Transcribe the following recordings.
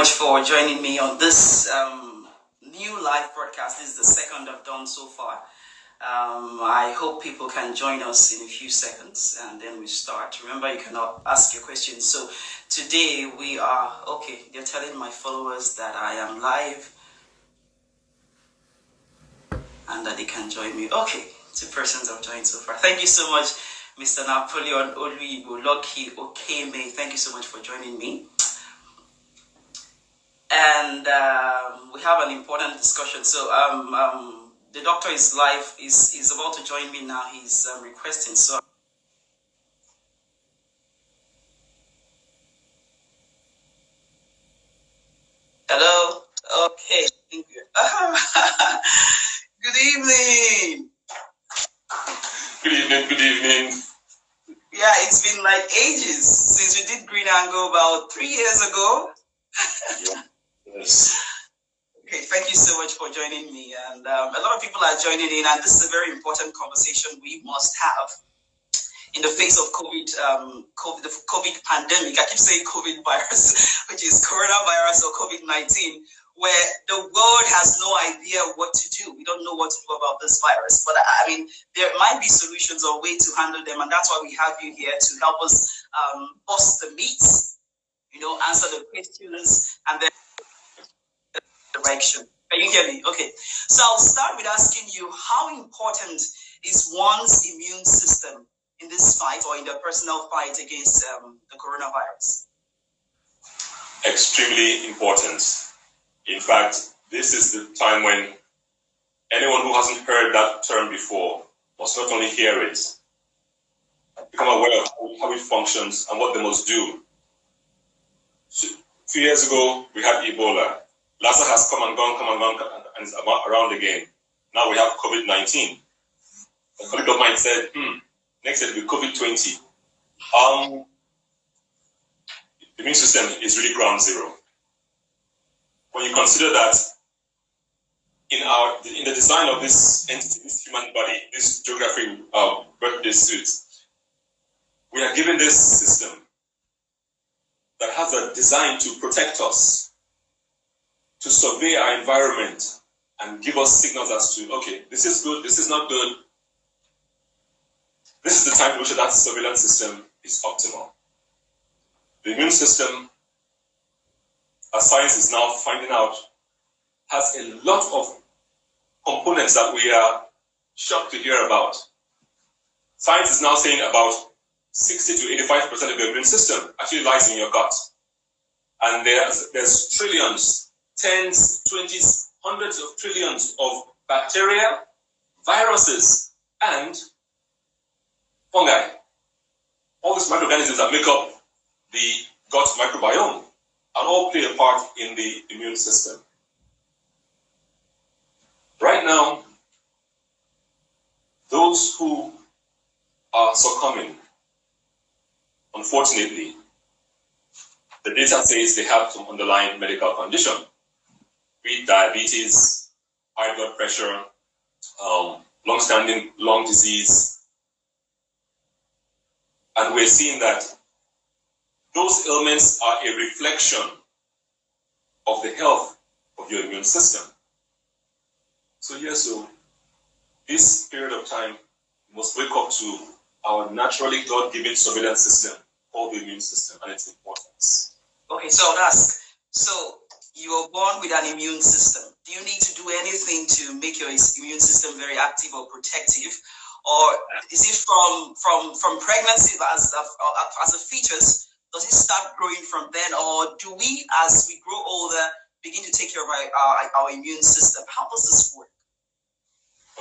much for joining me on this new live broadcast. This is the second I've done so far. I hope people can join us in a few seconds and then we start. Remember, you cannot ask your questions. So today we are, okay, they're telling my followers that I am live and that they can join me. Okay, 2 persons have joined so far. Thank you so much, Mr. Napoleon Oluibo-Loki Okeme. Thank you so much for joining me. And we have an important discussion. So the doctor is live, is about to join me now. He's requesting. So hello. Okay. Thank you. Good evening. Good evening. Good evening. Yeah, it's been like ages since we did Green Angle about 3 years ago. Yeah. Yes. Okay, thank you so much for joining me. And a lot of people are joining in, and this is a very important conversation we must have in the face of the COVID pandemic. I keep saying COVID virus, which is coronavirus or COVID-19, where the world has no idea what to do. We don't know what to do about this virus. But I mean, there might be solutions or way to handle them, and that's why we have you here to help us bust the myths, answer the questions, and then direction. Can you hear me? Okay. So I'll start with asking you, how important is one's immune system in this fight or in the personal fight against the coronavirus? Extremely important. In fact, this is the time when anyone who hasn't heard that term before must not only hear it, become aware of how it functions and what they must do. So, a few years ago, we had Ebola. Lassa has come and gone, and is around again. Now we have COVID-19. A colleague of mine said, next year it will be COVID-20. The immune system is really ground zero. When you consider that in the design of this entity, this human body, this geography birthday suit, we are given this system that has a design to protect us, to survey our environment and give us signals as to, okay, this is good, this is not good. This is the time to make sure that surveillance system is optimal. The immune system, as science is now finding out, has a lot of components that we are shocked to hear about. Science is now saying about 60 to 85% of your immune system actually lies in your gut. And there's trillions, tens, 20s, hundreds of trillions of bacteria, viruses, and fungi. All these microorganisms that make up the gut microbiome and all play a part in the immune system. Right now, those who are succumbing, unfortunately, the data says they have some underlying medical condition, be it diabetes, high blood pressure, long-standing lung disease. And we're seeing that those ailments are a reflection of the health of your immune system. So this period of time, we must wake up to our naturally God-given surveillance system called the immune system and its importance. Okay, so I'll ask, so you were born with an immune system. Do you need to do anything to make your immune system very active or protective? Or is it from pregnancy as a fetus? Does it start growing from then? Or do we, as we grow older, begin to take care of our immune system? How does this work?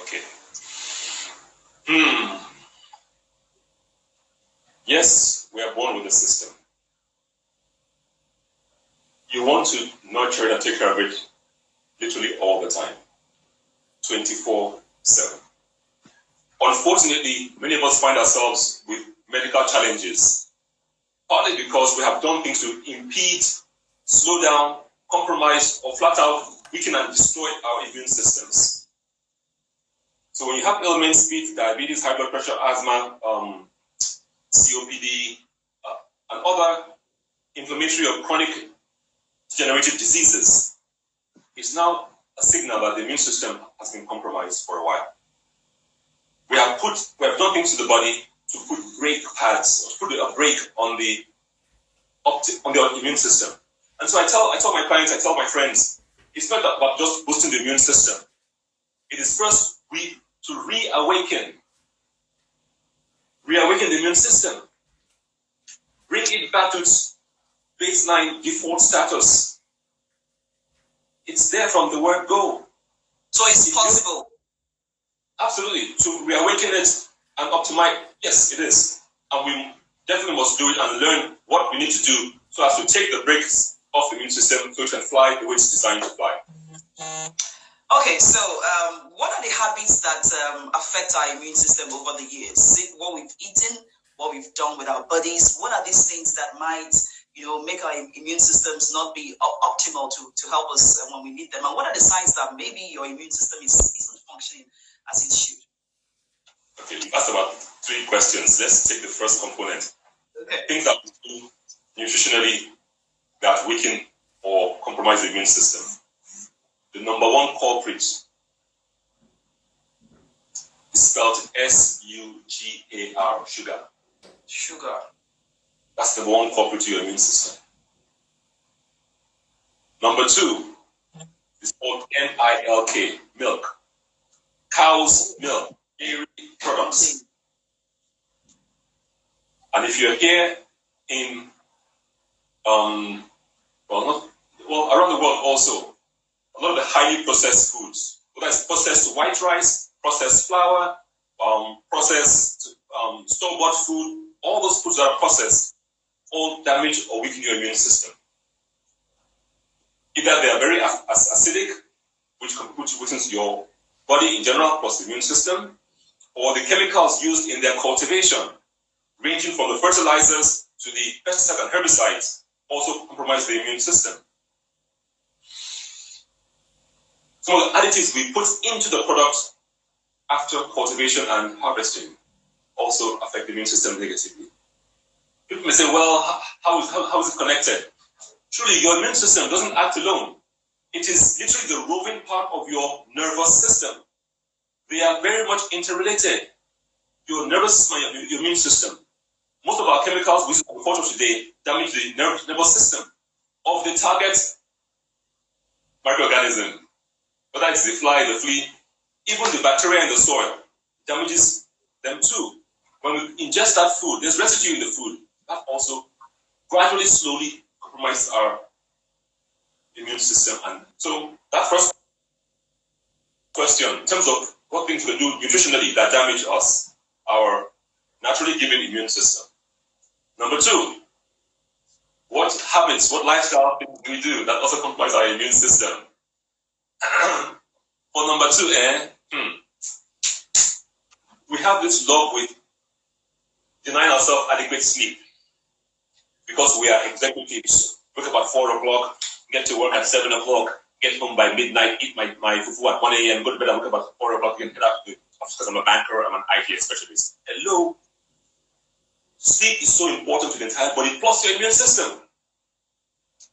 Okay. Yes, we are born with a system. You want to nurture it and take care of it literally all the time, 24/7. Unfortunately, many of us find ourselves with medical challenges, partly because we have done things to impede, slow down, compromise, or flat out weaken and destroy our immune systems. So when you have ailments, be it diabetes, high blood pressure, asthma, COPD, and other inflammatory or chronic degenerative diseases is now a signal that the immune system has been compromised for a while. We have done things to the body to put brake pads, or put a brake on the immune system. And so I tell my clients, I tell my friends, it's not about just boosting the immune system. It is first to reawaken the immune system, bring it back to its baseline default status. It's there from the word go. So it's possible. Absolutely. To reawaken it and optimize, yes, it is. And we definitely must do it and learn what we need to do so as to take the brakes off the immune system so it can fly the way it's designed to fly. Okay, so what are the habits that affect our immune system over the years? Is it what we've eaten, what we've done with our bodies? What are these things that might, make our immune systems not be optimal to help us when we need them? And what are the signs that maybe your immune system isn't functioning as it should? Okay, you asked about 3 questions. Let's take the first component. Okay. Things that we do nutritionally that weaken or compromise the immune system. The number 1 culprit is spelled S-U-G-A-R, sugar. Sugar. That's the number 1 culprit to your immune system. Number 2 is called milk, milk. Cow's milk, dairy products. And if you're here in, around the world also, a lot of the highly processed foods, whether it's processed white rice, processed flour, processed store-bought food, all those foods that are processed all damage or weaken your immune system. Either they are very acidic, which weakens your body in general, plus the immune system, or the chemicals used in their cultivation, ranging from the fertilizers to the pesticides and herbicides, also compromise the immune system. Some of the additives we put into the product after cultivation and harvesting also affect the immune system negatively. People may say, well, how is it connected? Truly, your immune system doesn't act alone. It is literally the roving part of your nervous system. They are very much interrelated. Your nervous system and your immune system. Most of our chemicals we use in agriculture today damage the nervous system of the target microorganism. Whether it's the fly, the flea, even the bacteria in the soil, damages them too. When we ingest that food, there's residue in the food. That also gradually, slowly compromises our immune system. And so that first question, in terms of what things we do nutritionally that damage us, our naturally given immune system. Number 2, what habits, what lifestyle things do we do that also compromise our immune system? For number 2, we have this love with denying ourselves adequate sleep because we are executives. Wake up at 4 o'clock, get to work at 7 o'clock, get home by midnight, eat my fufu at 1 a.m., go to bed and wake up at 4 o'clock, and head out to the office because I'm a banker, I'm an IT specialist. Hello. Sleep is so important to the entire body, plus your immune system.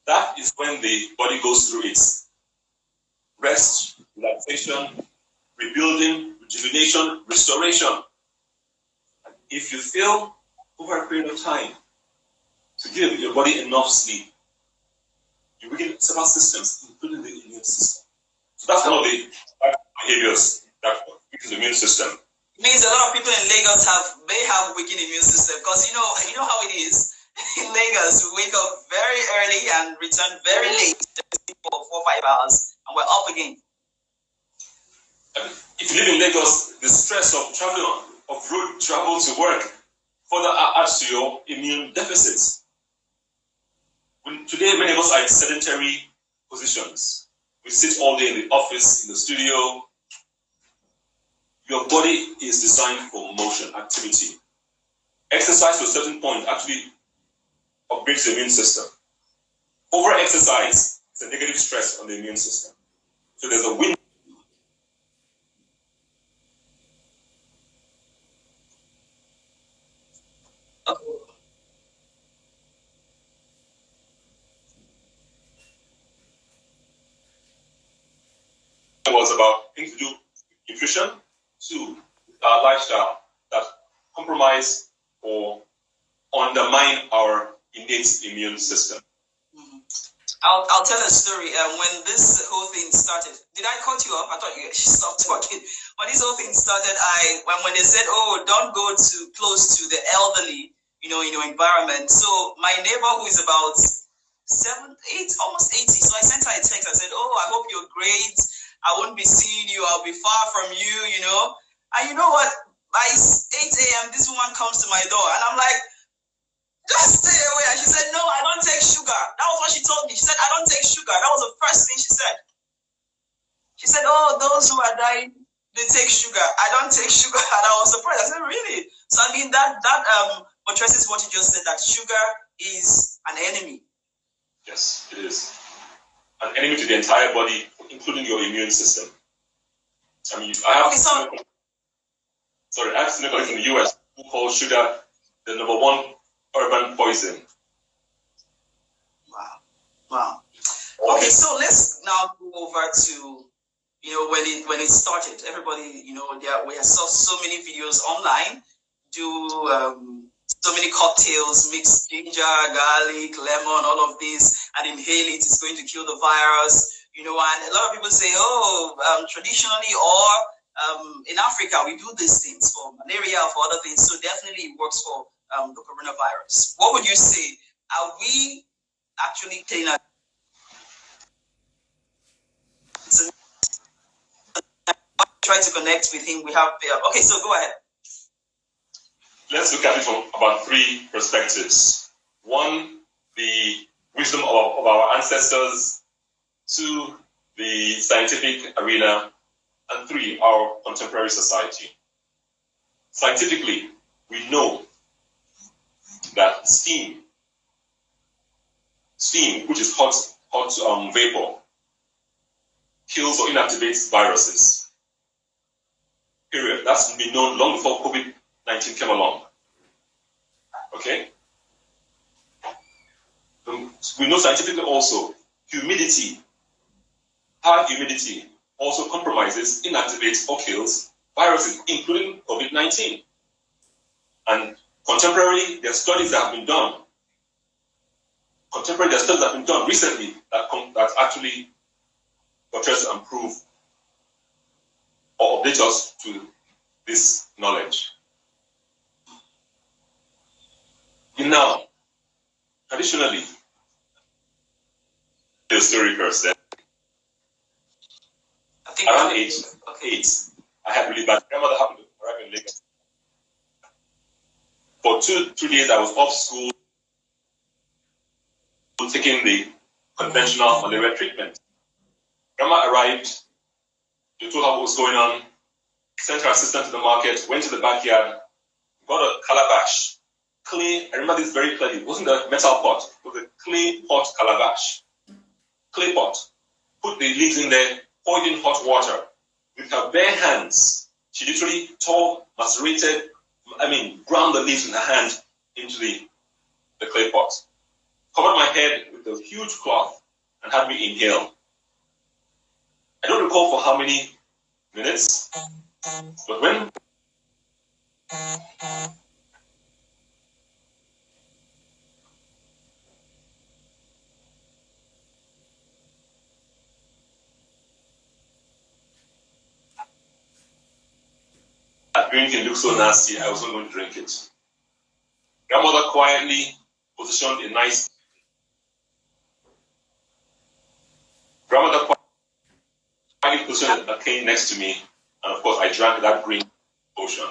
That is when the body goes through its rest, relaxation, rebuilding, rejuvenation, restoration. And if you fail over a period of time to give your body enough sleep, you weaken several systems, including the immune system. So that's one of the behaviors that weakens the immune system. It means a lot of people in Lagos have weakened immune system because you know how it is. In Lagos, we wake up very early and return very late for 4 or 5 hours, and we're up again. If you live in Lagos, the stress of traveling of road travel to work further adds to your immune deficits. Today, many of us are in sedentary positions. We sit all day in the office, in the studio. Your body is designed for motion, activity. Exercise to a certain point actually upgrades the immune system. Over-exercise is a negative stress on the immune system. So there's a win. about things to do with nutrition to our lifestyle that compromise or undermine our innate immune system. I'll tell a story. When this whole thing started, did I cut you off? I thought you stopped talking. When this whole thing started, when they said, "Oh, don't go too close to the elderly," in your environment. So my neighbor, who is about 8, almost 80, so I sent her a text. I said, "Oh, I hope you're great. I won't be seeing you. I'll be far from you." And you know what? By 8 a.m., this woman comes to my door, and I'm like, "Just stay away." And she said, "No, I don't take sugar." That was what she told me. She said, "I don't take sugar." That was the first thing she said. She said, "Oh, those who are dying, they take sugar. I don't take sugar." And I was surprised. I said, "Really?" So I mean that addresses what you just said, that sugar is an enemy. Yes, it is. An enemy to the entire body, including your immune system. I mean, I have seen colleagues in the US who call sugar the #1 urban poison. Wow. Okay, so let's now go over to when it started. Everybody, we saw so many videos online, do so many cocktails, mix ginger, garlic, lemon, all of this, and inhale it. It's going to kill the virus. And a lot of people say, traditionally or in Africa, we do these things for malaria or for other things. So definitely it works for the coronavirus. What would you say? Are we actually taking a try to connect with him? We have okay, so go ahead. Let's look at it from about 3 perspectives. 1, the wisdom of our ancestors. 2, the scientific arena. And 3, our contemporary society. Scientifically, we know that steam, which is hot vapor, kills or inactivates viruses. Period. That's been known long before COVID-19 came along. Okay? We know scientifically also, high humidity also compromises, inactivates, or kills viruses, including COVID-19. And contemporarily, there are studies that have been done. Recently that actually portrays and prove or update us to this knowledge. Now, traditionally, the story first said, around age 8, I had really bad grandmother happened to arrive in Lagos. For 2 days, I was off school, taking the conventional malaria treatment. Grandma arrived, they told her what was going on, sent her assistant to the market, went to the backyard, got a calabash, clay. I remember this very clearly. It wasn't a metal pot, it was a clay pot calabash. Clay pot. Put the leaves in there, poured in hot water. With her bare hands, she literally ground the leaves in her hand into the clay pot. Covered my head with a huge cloth and had me inhale. I don't recall for how many minutes, but when that drinking looked so nasty, I was not going to drink it. Grandmother quietly positioned a nice. Grandmother quietly positioned a cane next to me, and of course I drank that green potion.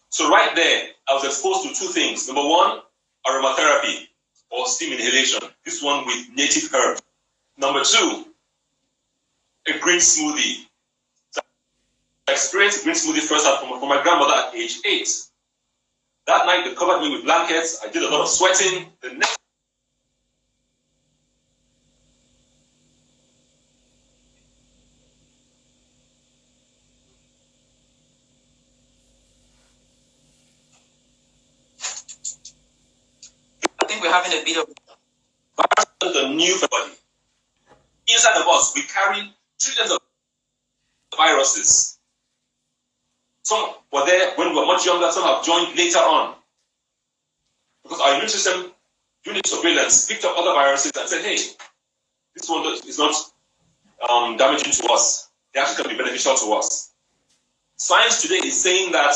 So right there, I was exposed to 2 things. Number 1, aromatherapy or steam inhalation. This one with native herb. Number 2, a green smoothie. I experienced green smoothie first from my grandmother at age 8. That night, they covered me with blankets. I did a lot of sweating. The next I think we're having a bit of the new body. Inside the box, we carry trillions of viruses. Some were there when we were much younger, some have joined later on. Because our immune system, during the surveillance, picked up other viruses and said, hey, this one is not damaging to us. They actually can be beneficial to us. Science today is saying that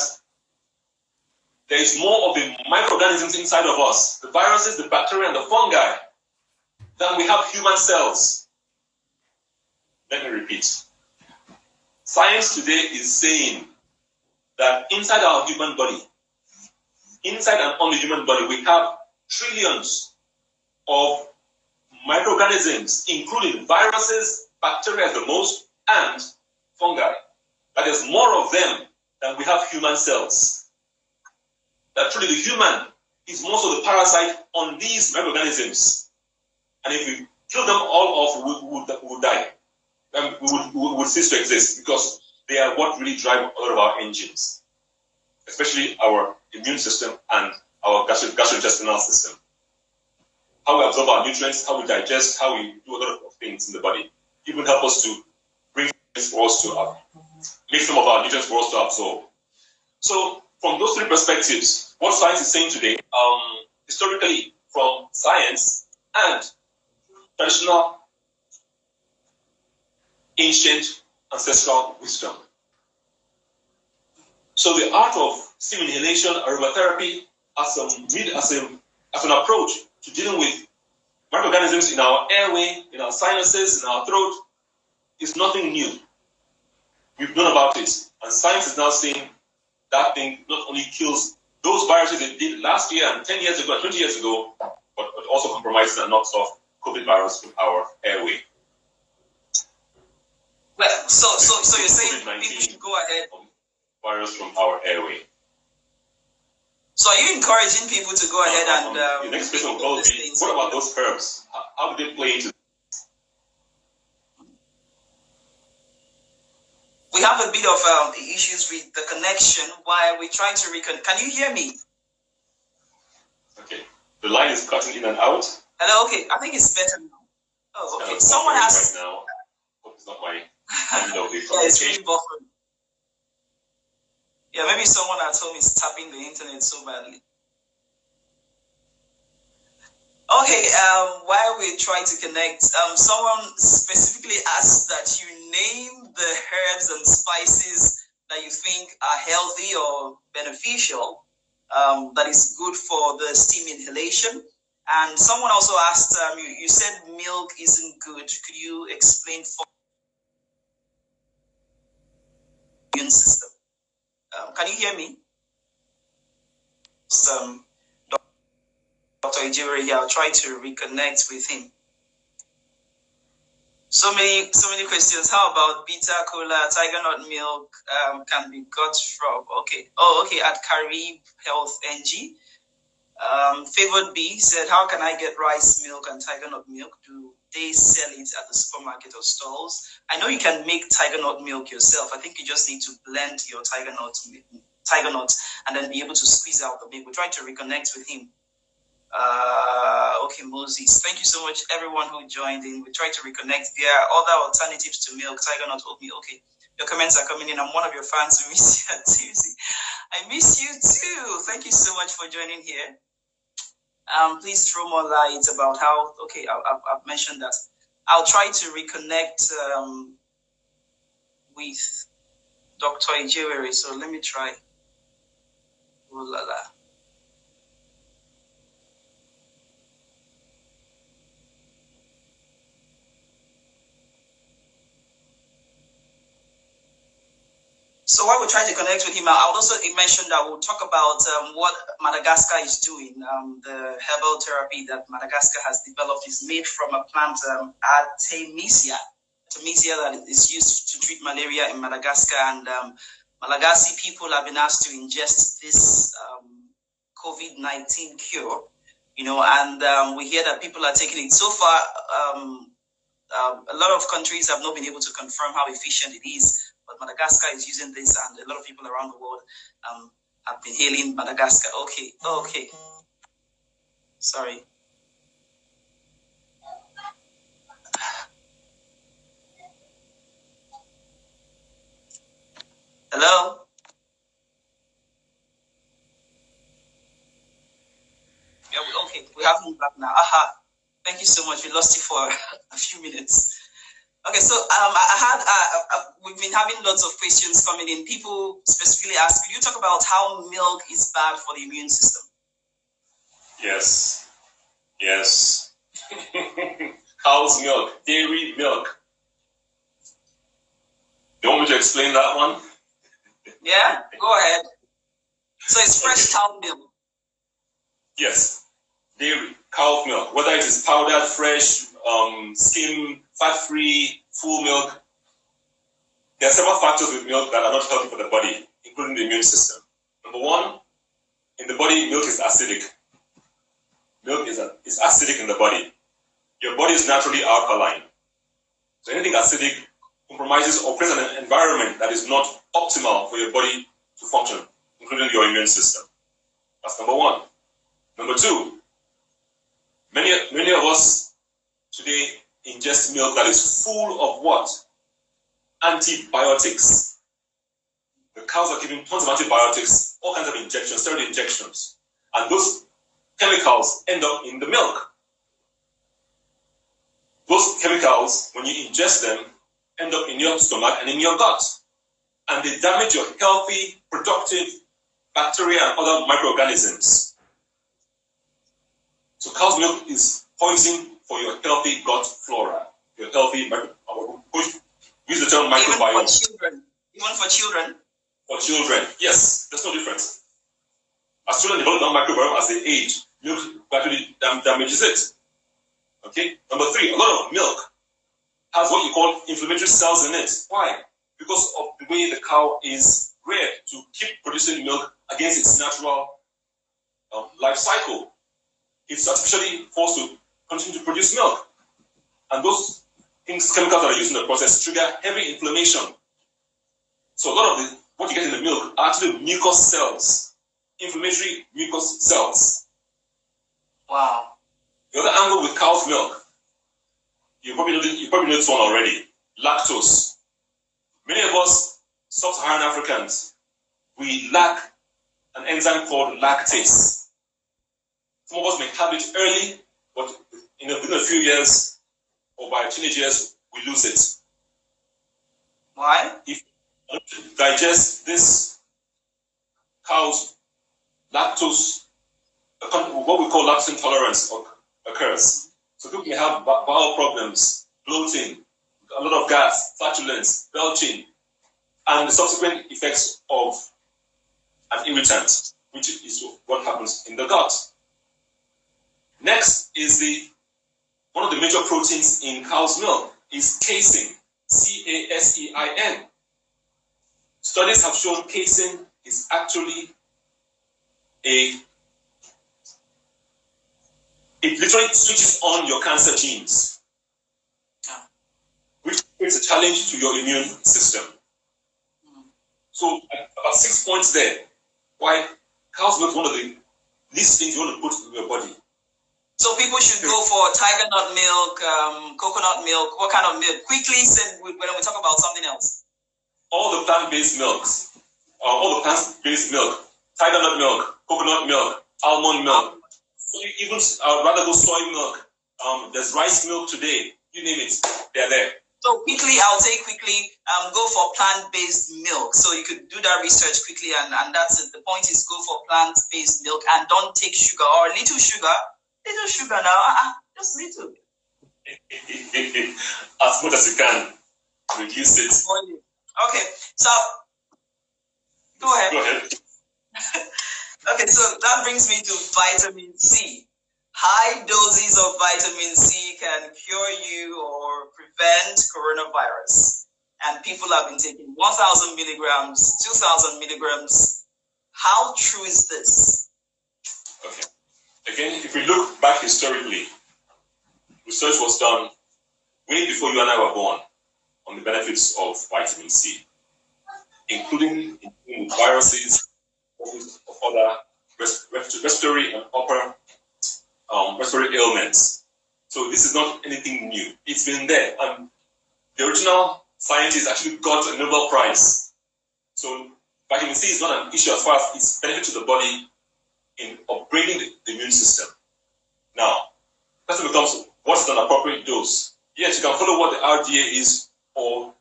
there is more of the microorganisms inside of us, the viruses, the bacteria, and the fungi, than we have human cells. Let me repeat. Science today is saying that inside our human body, inside and on the human body, we have trillions of microorganisms, including viruses, bacteria the most, and fungi. That there's more of them than we have human cells. That truly the human is most of the parasite on these microorganisms. And if we kill them all off, we would die. We would cease to exist, because they are what really drive a lot of our engines, especially our immune system and our gastrointestinal system. How we absorb our nutrients, how we digest, how we do a lot of things in the body. Even help us to bring things for us to make some of our nutrients for us to absorb. So from those three perspectives, what science is saying today, historically from science and traditional, ancient, ancestral wisdom. So the art of steam inhalation, aromatherapy, as an approach to dealing with microorganisms in our airway, in our sinuses, in our throat, is nothing new. We've known about it, and science is now saying that thing not only kills those viruses it did last year and 10 years ago and 20 years ago, but it also compromises and knocks off COVID virus from our airway. Well, so you're saying people should go ahead. Virus from our airway. So are you encouraging people to go ahead and... the next question will probably be, what about those herbs? How do they play into... We have a bit of issues with the connection while we try to reconnect. Can you hear me? Okay. The line is cutting in and out. Hello, okay. I think it's better now. Oh, okay. Someone has... Right now. Hope it's not my... yeah, it's really buffering. Yeah, maybe someone at home is tapping the internet so badly. Okay, while we try to connect, someone specifically asked that you name the herbs and spices that you think are healthy or beneficial, that is good for the steam inhalation. And someone also asked, you said milk isn't good. Could you explain for the immune system? Can you hear me? Dr. Ijewere here. I'll try to reconnect with him. So many questions. How about bitter cola, tiger nut milk can be got from? Okay. Oh, okay. At Carib Health NG. Favored B said, how can I get rice milk and tiger nut milk? Do they sell it at the supermarket or stalls? I know you can make tiger nut milk yourself. I think you just need to blend your tiger nut and then be able to squeeze out the milk. We'll try to reconnect with him. Okay, Moses. Thank you so much, everyone who joined in. We try to reconnect. There are other alternatives to milk. Tiger nut oatmeal. Okay, your comments are coming in. I'm one of your fans. We miss you, Tuesday. I miss you too. Thank you so much for joining here. Please throw more light about how. Okay, I've mentioned that. I'll try to reconnect with Dr. Ijewere. So let me try. Ooh la la. So while we try to connect with him, I would also mention that we'll talk about what Madagascar is doing. The herbal therapy that Madagascar has developed is made from a plant, Artemisia. Artemisia that is used to treat malaria in Madagascar. And Malagasy people have been asked to ingest this COVID-19 cure, and we hear that people are taking it. So far, a lot of countries have not been able to confirm how efficient it is. But Madagascar is using this, and a lot of people around the world have been hailing Madagascar. Okay. Sorry. Hello? Yeah, okay, we have him back now. Aha. Thank you so much. We lost you for a few minutes. Okay, so we've been having lots of questions coming in. People specifically ask, could you talk about how milk is bad for the immune system? Yes. Yes. Cow's milk, dairy milk. Do you want me to explain that one? Yeah, go ahead. So it's fresh cow milk. Yes, dairy, cow milk, whether it is powdered, fresh, skim, fat-free, full milk. There are several factors with milk that are not healthy for the body, including the immune system. Number one, in the body, milk is acidic. Milk is acidic in the body. Your body is naturally alkaline. So anything acidic compromises or creates an environment that is not optimal for your body to function, including your immune system. That's number one. Number two, many of us today ingest milk that is full of what? Antibiotics. The cows are giving tons of antibiotics, all kinds of injections, steroid injections. And those chemicals end up in the milk. Those chemicals, when you ingest them, end up in your stomach and in your gut. And they damage your healthy, productive bacteria and other microorganisms. So cow's milk is poison for your healthy gut flora. Your healthy, use the term microbiome. Even for children. Even for children? For children, yes. There's no difference. As children develop their microbiome as they age, milk gradually damages it. Okay? Number three, a lot of milk has what you call inflammatory cells in it. Why? Because of the way the cow is reared to keep producing milk against its natural life cycle. It's artificially forced to continue to produce milk. And those things, chemicals that are used in the process, trigger heavy inflammation. So a lot of what you get in the milk are actually mucus cells, inflammatory mucus cells. Wow. The other angle with cow's milk, you probably know this one already, lactose. Many of us, sub-Saharan Africans, we lack an enzyme called lactase. Some of us may have it early, but within a few years or by teenage years, we lose it. Why? If you digest this cow's lactose, what we call lactose intolerance occurs. So people may have bowel problems, bloating, a lot of gas, flatulence, belching, and the subsequent effects of an irritant, which is what happens in the gut. Next is one of the major proteins in cow's milk is casein, C-A-S-E-I-N. Studies have shown casein is actually it literally switches on your cancer genes, which creates a challenge to your immune system. So about 6 points there, why cow's milk is one of the least things you want to put in your body. So people should go for tiger nut milk, coconut milk. What kind of milk? Quickly, when we talk about something else. All the plant-based milks, all the plant-based milk, tiger nut milk, coconut milk, almond milk. Even rather go soy milk. There's rice milk today. You name it, they're there. So I'll say quickly, go for plant-based milk. So you could do that research quickly, and that's it. The point is go for plant-based milk and don't take sugar or little sugar. Little sugar now, just little. As much as you can, reduce it. Okay, so go ahead. Go ahead. Okay, so that brings me to vitamin C. High doses of vitamin C can cure you or prevent coronavirus. And people have been taking 1,000 milligrams, 2,000 milligrams. How true is this? Okay. Again, if we look back historically, research was done way before you and I were born on the benefits of vitamin C, including viruses, of other respiratory and upper respiratory ailments. So this is not anything new. It's been there. And the original scientists actually got a Nobel Prize So vitamin C is not an issue as far as its benefit to the body in upgrading the immune system. Now, the question becomes, what is an appropriate dose? Yes, you can follow what the RDA is or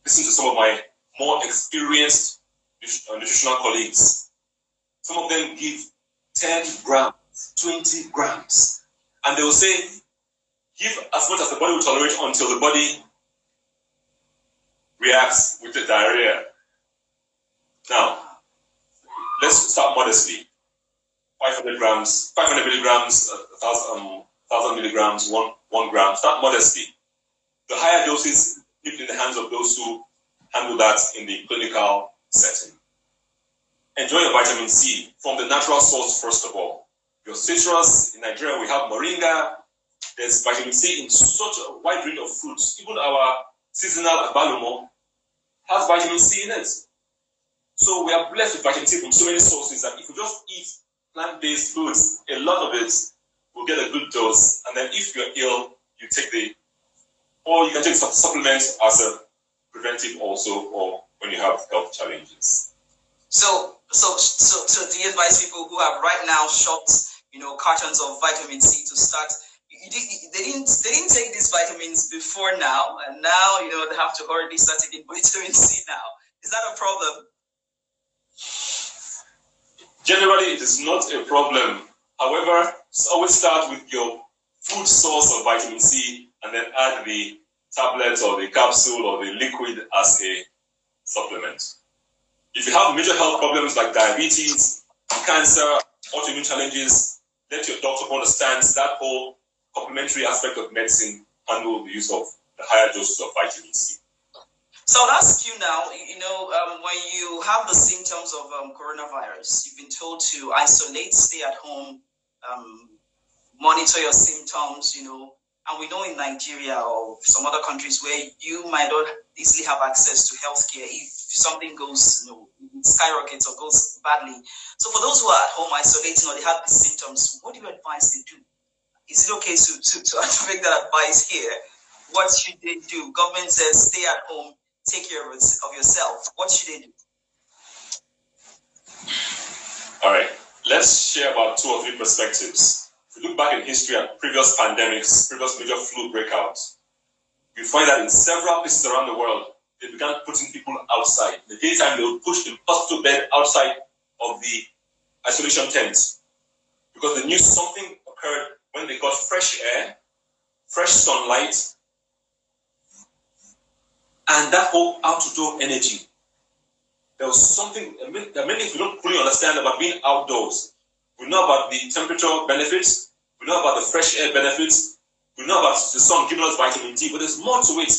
listen to some of my more experienced nutritional colleagues. Some of them give 10 grams, 20 grams. And they will say, give as much as the body will tolerate until the body reacts with the diarrhea. Now, let's start modestly. 500 grams, 500 milligrams, 1,000 milligrams, 1 gram. Start modestly. The higher doses leave it in the hands of those who handle that in the clinical setting. Enjoy your vitamin C from the natural source first of all. Your citrus, in Nigeria we have moringa. There's vitamin C in such a wide range of fruits. Even our seasonal agbalumo has vitamin C in it. So we are blessed with vitamin C from so many sources that if you just eat plant-based foods, a lot of it will get a good dose. And then if you're ill, you take or you can take supplements as a preventive also, or when you have health challenges. So do you advise people who have right now shopped, cartons of vitamin C to start? They didn't take these vitamins before now, and now they have to hurriedly start taking vitamin C now. Is that a problem? Generally, it is not a problem. However, always start with your food source of vitamin C and then add the tablet or the capsule or the liquid as a supplement. If you have major health problems like diabetes, cancer, autoimmune challenges, let your doctor understand that whole complementary aspect of medicine handle the use of the higher doses of vitamin C. So I'll ask you now, when you have the symptoms of coronavirus, you've been told to isolate, stay at home, monitor your symptoms, and we know in Nigeria or some other countries where you might not easily have access to healthcare if something goes, skyrockets or goes badly. So for those who are at home isolating or they have these symptoms, what do you advise they do? Is it okay to make that advice here? What should they do? Government says stay at home, take care of yourself. What should they do? All right, let's share about 2 or 3 perspectives. If you look back in history at previous pandemics, previous major flu breakouts, you find that in several places around the world, they began putting people outside. In the daytime, they would push the hospital bed outside of the isolation tents because they knew something occurred when they got fresh air, fresh sunlight, and that whole outdoor energy. There was something, there are many things we don't fully understand about being outdoors. We know about the temperature benefits, we know about the fresh air benefits, we know about the sun giving us vitamin D, but there's more to it.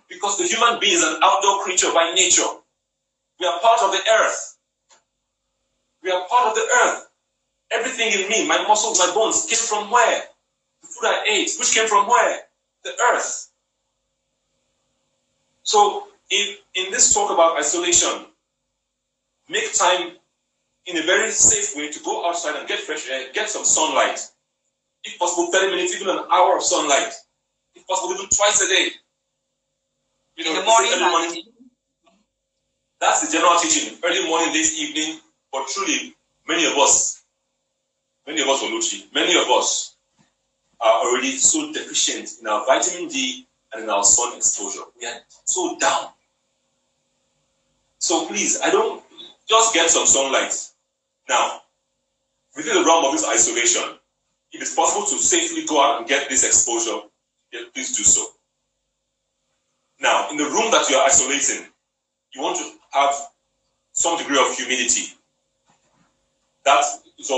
Because the human being is an outdoor creature by nature. We are part of the earth. We are part of the earth. Everything in me, my muscles, my bones, came from where? The food I ate, which came from where? The earth. So, in this talk about isolation, make time in a very safe way to go outside and get fresh air, get some sunlight. If possible, 30 minutes, even an hour of sunlight. If possible, even twice a day. In the morning, early morning. That's the general teaching. Early morning, late evening. But truly, many of us, Oluchi, many of us are already so deficient in our vitamin D and in our sun exposure. We are so down. So please, just get some sunlight. Now, within the realm of this isolation, if it's possible to safely go out and get this exposure, please do so. Now, in the room that you are isolating, you want to have some degree of humidity. That is all.